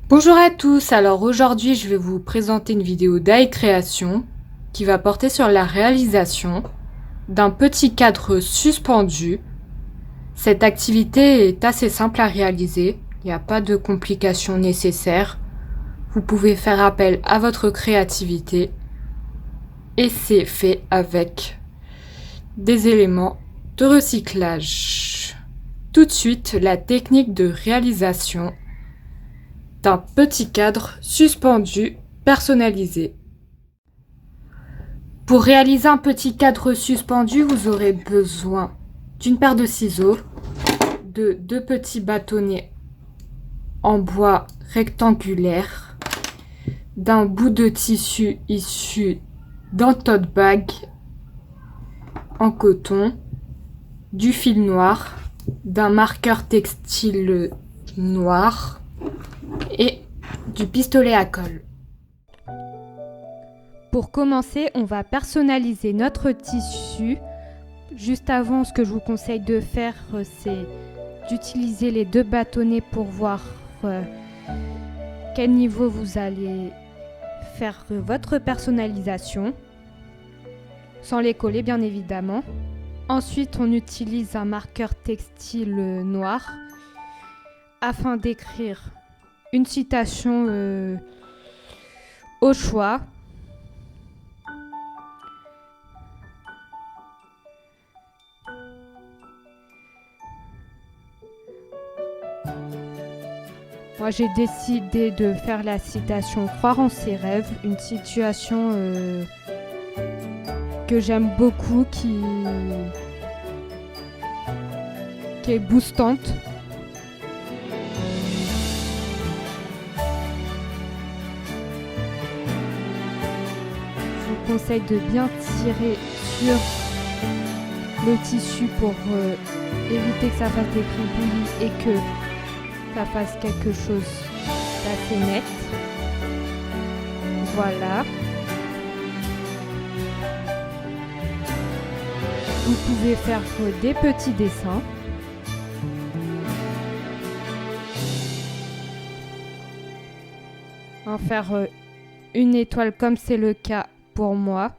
Bonjour à tous, alors aujourd'hui je vais vous présenter une vidéo d'AI Création qui va porter sur la réalisation d'un petit cadre suspendu. Cette activité est assez simple à réaliser, il n'y a pas de complications nécessaires. Vous pouvez faire appel à votre créativité et c'est fait avec des éléments de recyclage. Tout de suite, la technique de réalisation d'un petit cadre suspendu personnalisé. Pour réaliser un petit cadre suspendu, vous aurez besoin d'une paire de ciseaux, de deux petits bâtonnets en bois rectangulaire, d'un bout de tissu issu d'un tote bag en coton, du fil noir, d'un marqueur textile noir et du pistolet à colle. Pour commencer, on va personnaliser notre tissu. Juste avant, ce que je vous conseille de faire, c'est d'utiliser les deux bâtonnets pour voir quel niveau vous allez faire votre personnalisation, sans les coller bien évidemment. Ensuite, on utilise un marqueur textile noir afin d'écrire une citation au choix. Moi, j'ai décidé de faire la citation Croire en ses rêves, une situation que j'aime beaucoup, qui est boostante. Je vous conseille de bien tirer sur le tissu pour éviter que ça fasse des gribouillis et que ça fasse quelque chose d'assez net. Voilà. Vous pouvez faire des petits dessins. En faire une étoile comme c'est le cas pour moi.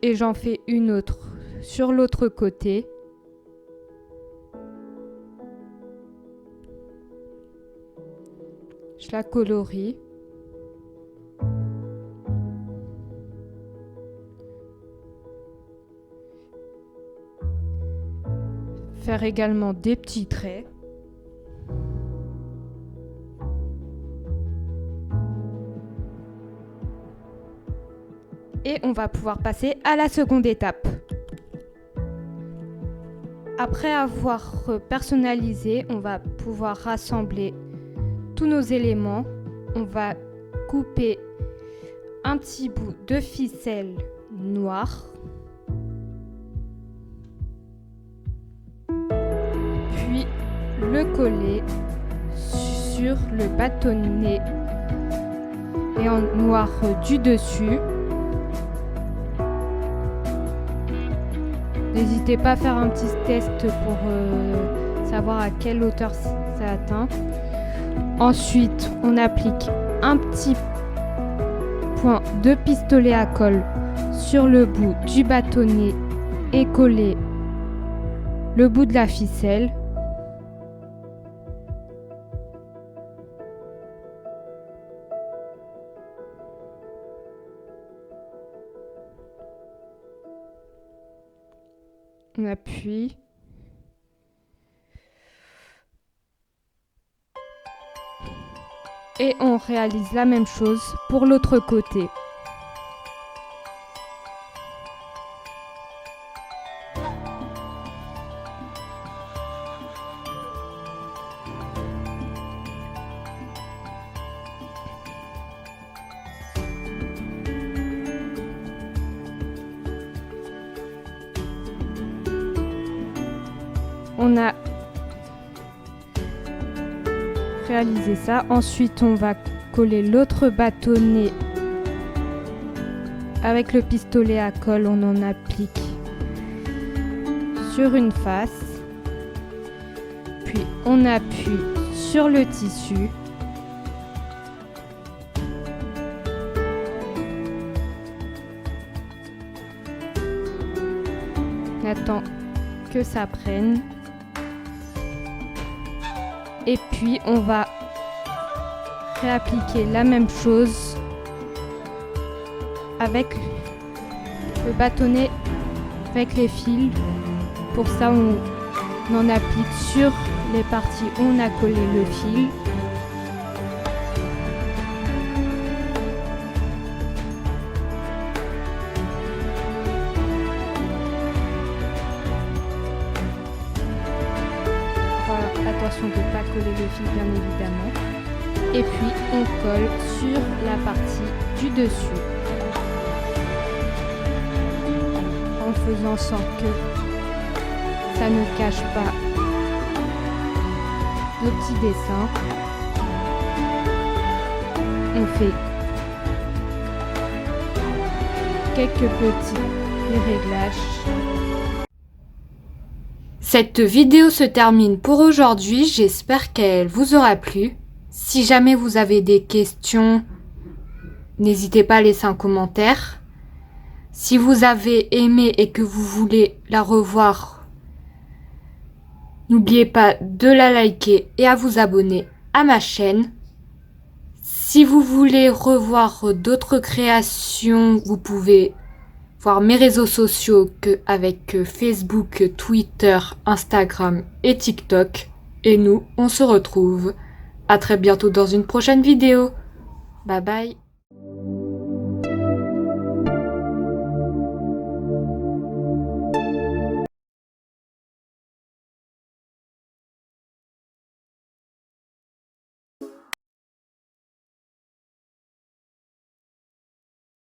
Et j'en fais une autre sur l'autre côté. Je la colorie. Faire également des petits traits. Et on va pouvoir passer à la seconde étape. Après avoir personnalisé, on va pouvoir rassembler tous nos éléments. On va couper un petit bout de ficelle noire. Puis le coller sur le bâtonnet et en noir du dessus. N'hésitez pas à faire un petit test pour savoir à quelle hauteur ça atteint. Ensuite, on applique un petit point de pistolet à colle sur le bout du bâtonnet et coller le bout de la ficelle. On appuie. Et on réalise la même chose pour l'autre côté. On a réalisé ça. Ensuite, on va coller l'autre bâtonnet avec le pistolet à colle, on en applique sur une face, puis on appuie sur le tissu. On attend que ça prenne. Et puis on va réappliquer la même chose avec le bâtonnet avec les fils. Pour ça, on en applique sur les parties où on a collé le fil. Attention de ne pas coller le fil, bien évidemment. Et puis on colle sur la partie du dessus en faisant en sorte que ça ne cache pas nos petits dessins. On fait quelques petits réglages. Cette vidéo se termine pour aujourd'hui, j'espère qu'elle vous aura plu. Si jamais vous avez des questions, n'hésitez pas à laisser un commentaire. Si vous avez aimé et que vous voulez la revoir, n'oubliez pas de la liker et à vous abonner à ma chaîne. Si vous voulez revoir d'autres créations, vous pouvez voir mes réseaux sociaux avec Facebook, Twitter, Instagram et TikTok. Et nous, on se retrouve à très bientôt dans une prochaine vidéo. Bye bye.